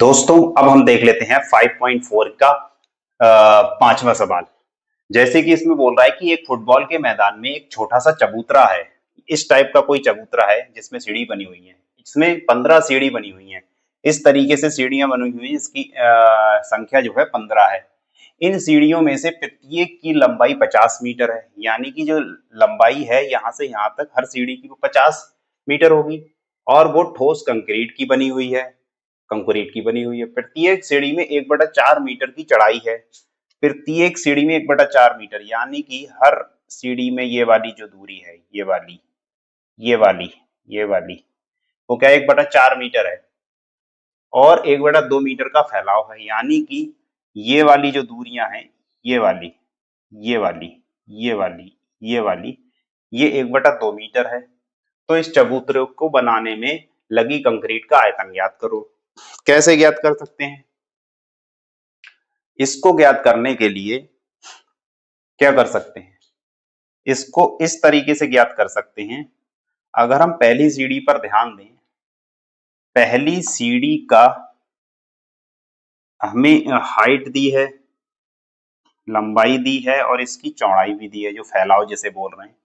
दोस्तों अब हम देख लेते हैं 5.4 का पांचवा सवाल। जैसे कि इसमें बोल रहा है कि एक फुटबॉल के मैदान में एक छोटा सा चबूतरा है। इस टाइप का कोई चबूतरा है जिसमें सीढ़ी बनी हुई है। इसमें 15 सीढ़ी बनी हुई है। इस तरीके से सीढ़ियां बनी हुई है। इसकी संख्या जो है 15 है। इन सीढ़ियों में से प्रत्येक की लंबाई 50 मीटर है, यानी कि जो लंबाई है यहाँ से यहाँ तक हर सीढ़ी की वो 50 मीटर होगी। और वो ठोस कंक्रीट की बनी हुई है। कंक्रीट की बनी हुई है। प्रत्येक सीढ़ी में 1/4 मीटर की चढ़ाई है। प्रत्येक सीढ़ी में 1/4 मीटर, यानी कि हर सीढ़ी में ये वाली जो दूरी है, ये वाली वो क्या 1/4 मीटर है। और 1/2 मीटर का फैलाव है, यानी कि ये वाली जो दूरियां हैं, ये वाली, ये वाली, ये वाली, ये वाली, ये 1/2 मीटर है। तो इस चबूतरे को बनाने में लगी कंक्रीट का आयतन ज्ञात करो। कैसे ज्ञात कर सकते हैं? इसको ज्ञात करने के लिए क्या कर सकते हैं? इसको इस तरीके से ज्ञात कर सकते हैं। अगर हम पहली सीढ़ी पर ध्यान दें, पहली सीढ़ी का हमें हाइट दी है, लंबाई दी है और इसकी चौड़ाई भी दी है, जो फैलाव जिसे बोल रहे हैं।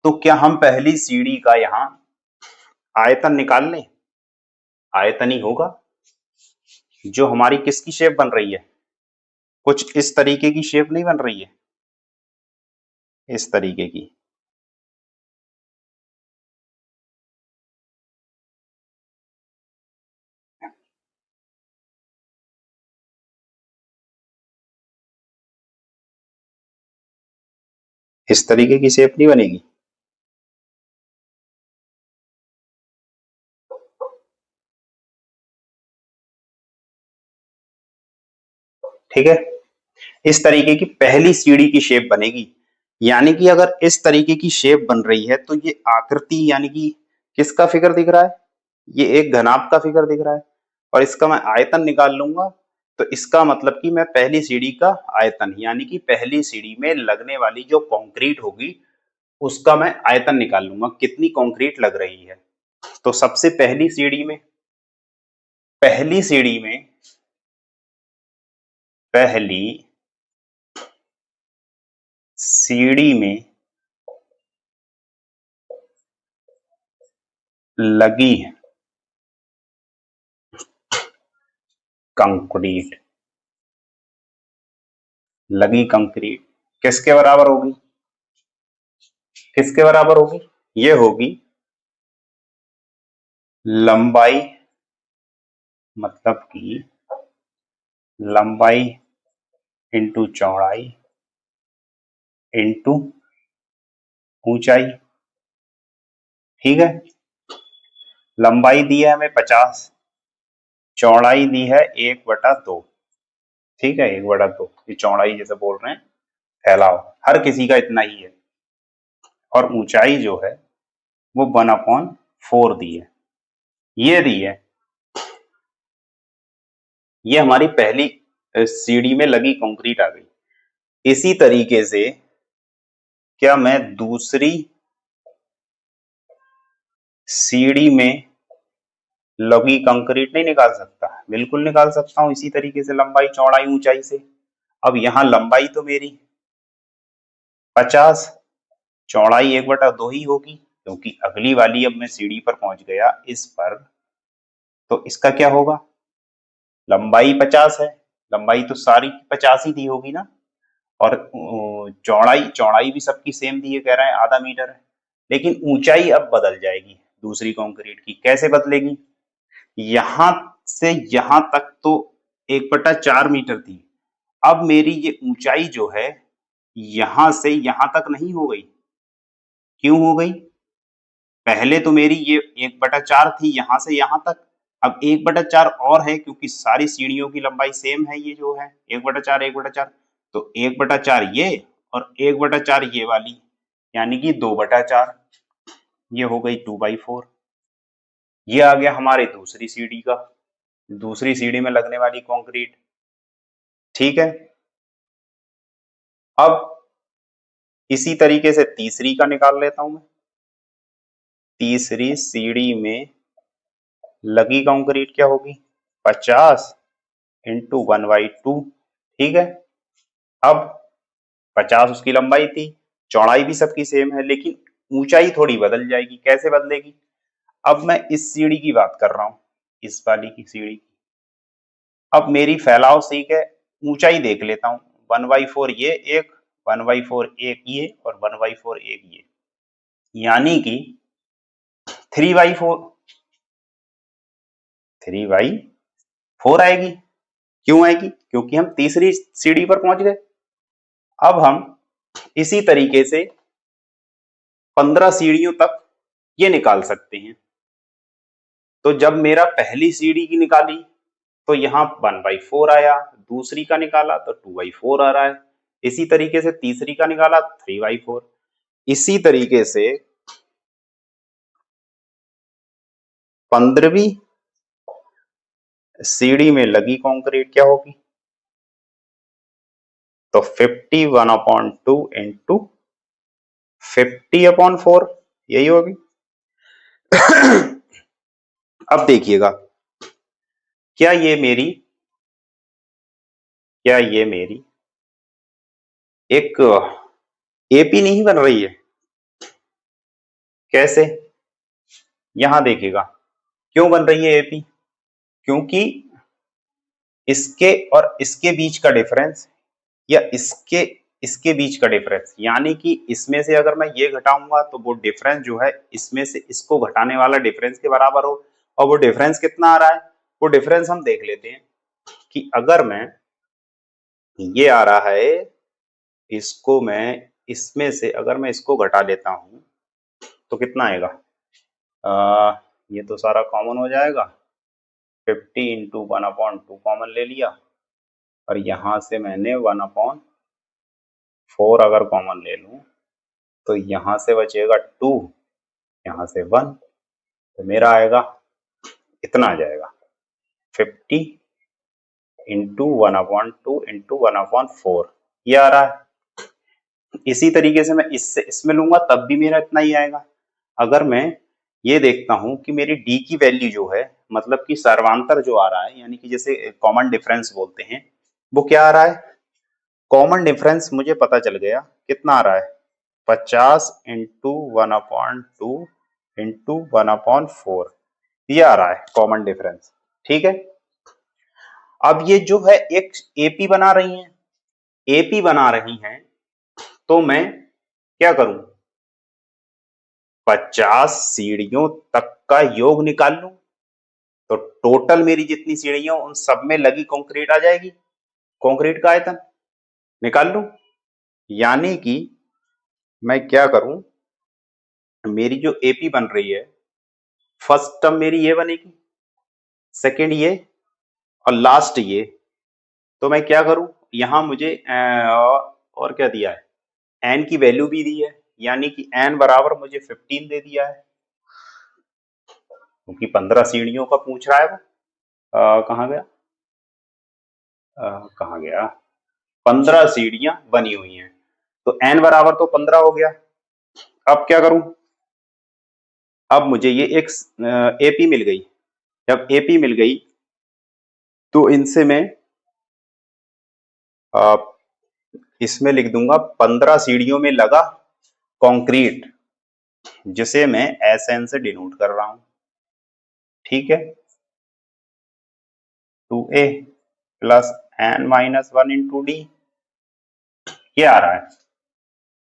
तो क्या हम पहली सीढ़ी का यहाँ आयतन निकाल लें? आयतन ही होगा। जो हमारी किसकी शेप बन रही है? कुछ इस तरीके की शेप नहीं बन रही है, इस तरीके की। इस तरीके की शेप नहीं बनेगी। ठीक है, इस तरीके की पहली सीढ़ी की शेप बनेगी। यानी कि अगर इस तरीके की शेप बन रही है तो ये आकृति, यानी कि किसका फिगर दिख रहा है? ये एक घनाभ का फिगर दिख रहा है। और इसका मैं आयतन निकाल लूंगा, तो इसका मतलब कि मैं पहली सीढ़ी का आयतन, यानी कि पहली सीढ़ी में लगने वाली जो कंक्रीट होगी उसका मैं आयतन निकाल लूंगा, कितनी कंक्रीट लग रही है। तो सबसे पहली सीढ़ी में पहली सीढ़ी में लगी कंक्रीट, किसके बराबर होगी? किसके बराबर होगी? ये होगी लंबाई, मतलब कि लंबाई इंटू चौड़ाई इंटू ऊंचाई। ठीक है, लंबाई दी है हमें 50, चौड़ाई दी है 1/2। ठीक है, 1/2 ये चौड़ाई जैसे बोल रहे हैं, फैलाव हर किसी का इतना ही है। और ऊंचाई जो है वो 1/4 दी है, ये दी है। ये हमारी पहली सीढ़ी में लगी कंक्रीट आ गई। इसी तरीके से क्या मैं दूसरी सीढ़ी में लगी कंक्रीट नहीं निकाल सकता? बिल्कुल निकाल सकता हूं, इसी तरीके से लंबाई चौड़ाई ऊंचाई से। अब यहाँ लंबाई तो मेरी 50, चौड़ाई 1/2 ही होगी, क्योंकि अगली वाली अब मैं सीढ़ी पर पहुंच गया इस पर। तो इसका क्या होगा? लंबाई 50 है, लंबाई तो सारी 50 ही दी होगी ना। और चौड़ाई चौड़ाई भी सबकी सेम दी है, कह रहा है आधा मीटर है। लेकिन ऊंचाई अब बदल जाएगी दूसरी कंक्रीट की। कैसे बदलेगी? यहां से यहां तक तो 1/4 मीटर थी। अब मेरी ये ऊंचाई जो है यहां से यहां तक नहीं हो गई। क्यों हो गई? पहले तो मेरी ये 1/4 थी यहां से यहां तक। अब 1/4 और है, क्योंकि सारी सीढ़ियों की लंबाई सेम है। ये जो है 1/4 1/4, तो 1/4 ये और 1/4 ये वाली, यानी कि 2/4। ये हो गई 2/4। ये आ गया हमारे दूसरी सीढ़ी का, दूसरी सीढ़ी में लगने वाली कंक्रीट। ठीक है, अब इसी तरीके से तीसरी का निकाल लेता हूं मैं। तीसरी सीढ़ी में लगी कंक्रीट क्या होगी? 50 इंटू 1/2, ठीक है। अब 50 उसकी लंबाई थी, चौड़ाई भी सबकी सेम है, लेकिन ऊंचाई थोड़ी बदल जाएगी। कैसे बदलेगी? अब मैं इस सीढ़ी की बात कर रहा हूं, इस वाली की सीढ़ी की। अब मेरी फैलाव सीख है, ऊंचाई देख लेता हूं। 1/4 ये एक, 1/4 एक ये, और 1/4 एक ये, यानी कि 3/4, 3/4 आएगी। क्यों आएगी? क्योंकि हम तीसरी सीढ़ी पर पहुंच गए। अब हम इसी तरीके से 15 सीढ़ियों तक ये निकाल सकते हैं। तो जब मेरा पहली सीढ़ी की निकाली तो यहाँ 1/4 आया, दूसरी का निकाला तो 2/4 आ रहा है। इसी तरीके से तीसरी का निकाला 3/4। इसी तरीके से 15वीं सीढ़ी में लगी कंक्रीट क्या होगी? तो 51/2 इंटू 50/4, यही होगी। अब देखिएगा, क्या ये मेरी एक एपी नहीं बन रही है? कैसे? यहां देखिएगा, क्यों बन रही है एपी? क्योंकि इसके और इसके बीच का डिफरेंस, या इसके बीच का डिफरेंस, यानी कि इसमें से अगर मैं ये घटाऊंगा तो वो डिफरेंस जो है इसमें से इसको घटाने वाला डिफरेंस के बराबर हो। और वो डिफरेंस कितना आ रहा है? वो डिफरेंस हम देख लेते हैं कि अगर मैं, ये आ रहा है, इसको मैं इसमें से अगर मैं इसको घटा लेता हूं तो कितना आएगा? ये तो सारा कॉमन हो जाएगा। 50 इंटू 1/2 कॉमन ले लिया, और यहां से मैंने 1/4 अगर कॉमन ले लूं तो यहां से बचेगा 2, यहां से 1, तो मेरा आएगा, इतना आ जाएगा 50 इंटू 1/2 इंटू 1/4, ये आ रहा है। इसी तरीके से मैं इससे इसमें लूंगा तब भी मेरा इतना ही आएगा। अगर मैं ये देखता हूं कि मेरी डी की वैल्यू जो है, मतलब कि सर्वांतर जो आ रहा है, यानी कि जैसे कॉमन डिफरेंस बोलते हैं, वो क्या आ रहा है? कॉमन डिफरेंस मुझे पता चल गया कितना आ रहा है, 50 इंटू 1/2 इंटू 1/4, ये आ रहा है कॉमन डिफरेंस। ठीक है। अब ये जो है एक एपी बना रही हैं, एपी बना रही हैं, तो मैं क्या करूं? 50 सीढ़ियों तक का योग निकाल लूं, तो टोटल मेरी जितनी सीढ़ियां उन सब में लगी कंक्रीट आ जाएगी, कंक्रीट का आयतन निकाल लूं। यानी कि मैं क्या करूं, मेरी जो एपी बन रही है, फर्स्ट टर्म मेरी ये बनेगी, सेकंड ये, और लास्ट ये। तो मैं क्या करूं, यहां मुझे और क्या दिया है, एन की वैल्यू भी दी है, यानी कि एन बराबर मुझे 15 दे दिया है, क्योंकि 15 सीढ़ियों का पूछ रहा है वो। कहाँ गया, कहाँ गया, 15 सीढ़ियां बनी हुई हैं, तो एन बराबर तो 15 हो गया। अब क्या करूं, अब मुझे ये एक एपी मिल गई। जब एपी मिल गई तो इनसे मैं अ, इसमें लिख दूंगा 15 सीढ़ियों में लगा कंक्रीट, जिसे मैं एस एन से डिनोट कर रहा हूं। ठीक है, 2a plus n-1 into D, ये आ रहा है।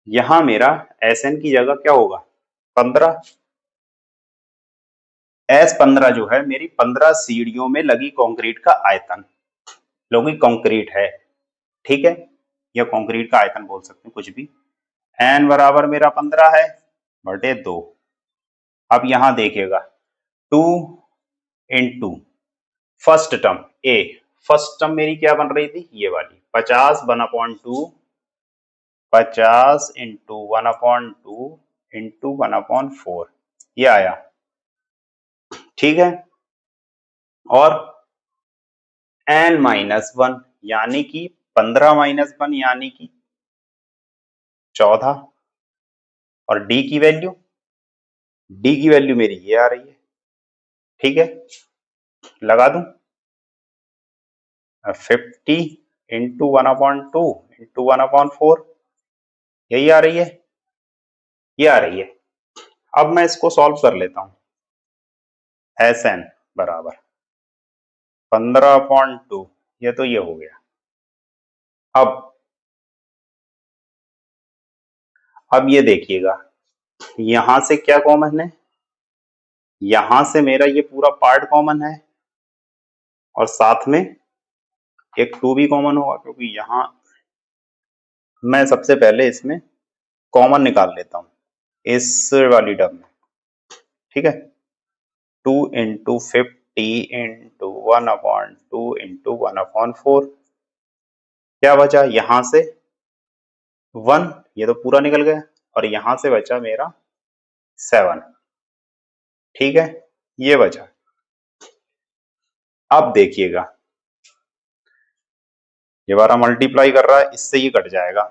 यहां मेरा एस एन की जगह क्या होगा, 15। एस 15 जो है मेरी 15 सीढ़ियों में लगी कंक्रीट का आयतन, लगी कंक्रीट है। ठीक है, या कंक्रीट का आयतन बोल सकते हैं, कुछ भी। एन बराबर मेरा 15 है बटे 2। अब यहां देखिएगा, 2 इंटू फर्स्ट टर्म ए, फर्स्ट टर्म मेरी क्या बन रही थी, ये वाली 50 1/2, 50 इंटू 1/2 इंटू 1/4, ये आया। ठीक है, और n-1 यानी कि 15-1 यानी कि 14, और डी की वैल्यू, डी की वैल्यू मेरी ये आ रही है। ठीक है, लगा दूं, 50 इंटू 1/2 इंटू 1/4, यही आ रही है, ये आ रही है। अब मैं इसको सॉल्व कर लेता हूं। Sn बराबर 15/2, ये तो ये हो गया। अब ये देखिएगा, यहां से क्या कॉमन है, यहां से मेरा ये पूरा पार्ट कॉमन है और साथ में एक 2 भी कॉमन होगा, क्योंकि यहां मैं सबसे पहले इसमें कॉमन निकाल लेता हूं इस वाली टर्म में, ठीक है। 2 इंटू 50 इंटू 1/2 इंटू 1/4, क्या बचा यहां से 1, ये तो पूरा निकल गया, और यहां से बचा मेरा 7, ठीक है, ये बचा। अब देखिएगा, ये 12 मल्टीप्लाई कर रहा है, इससे ये कट जाएगा,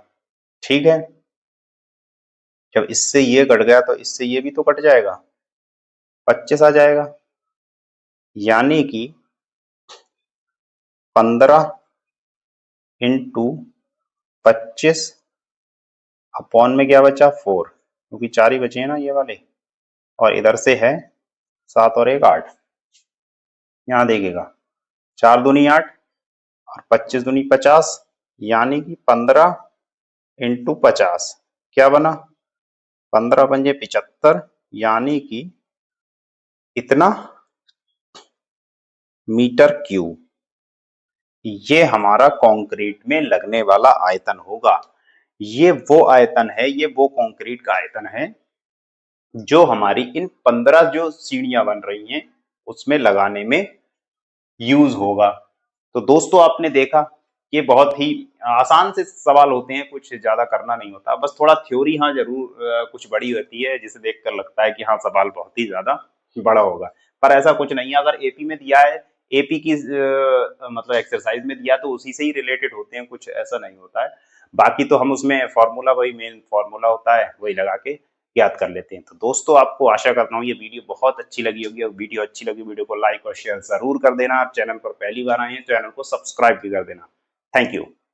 ठीक है। जब इससे ये कट गया तो इससे ये भी तो कट जाएगा, 25 आ जाएगा, यानी कि 15 इंटू 25 अपॉन में क्या बचा 4, क्योंकि 4 ही बचे हैं ना ये वाले, और इधर से है 7 और 1 8। यहाँ देखिएगा 4 दूनी 8 और 25 दूनी 50, यानी कि 15 इंटू 50 क्या बना 15 पंजे 75, यानी कि इतना मीटर क्यूब, ये हमारा कंक्रीट में लगने वाला आयतन होगा। ये वो आयतन है, ये वो कंक्रीट का आयतन है जो हमारी इन 15 जो सीढ़ियां बन रही हैं उसमें लगाने में यूज होगा। तो दोस्तों आपने देखा, ये बहुत ही आसान से सवाल होते हैं, कुछ ज्यादा करना नहीं होता, बस थोड़ा थ्योरी हाँ जरूर कुछ बड़ी होती है, जिसे देखकर लगता है कि हाँ सवाल बहुत ही ज्यादा बड़ा होगा, पर ऐसा कुछ नहीं है। अगर एपी में दिया है, एपी की मतलब एक्सरसाइज में दिया तो उसी से ही रिलेटेड होते हैं, कुछ ऐसा नहीं होता है। बाकी तो हम उसमें फॉर्मूला, वही मेन फॉर्मूला होता है, वही लगा के याद कर लेते हैं। तो दोस्तों आपको आशा करता हूँ ये वीडियो बहुत अच्छी लगी होगी, और वीडियो अच्छी लगी वीडियो को लाइक और शेयर जरूर कर देना। आप चैनल पर पहली बार आए हैं, चैनल को सब्सक्राइब भी कर देना। Thank you.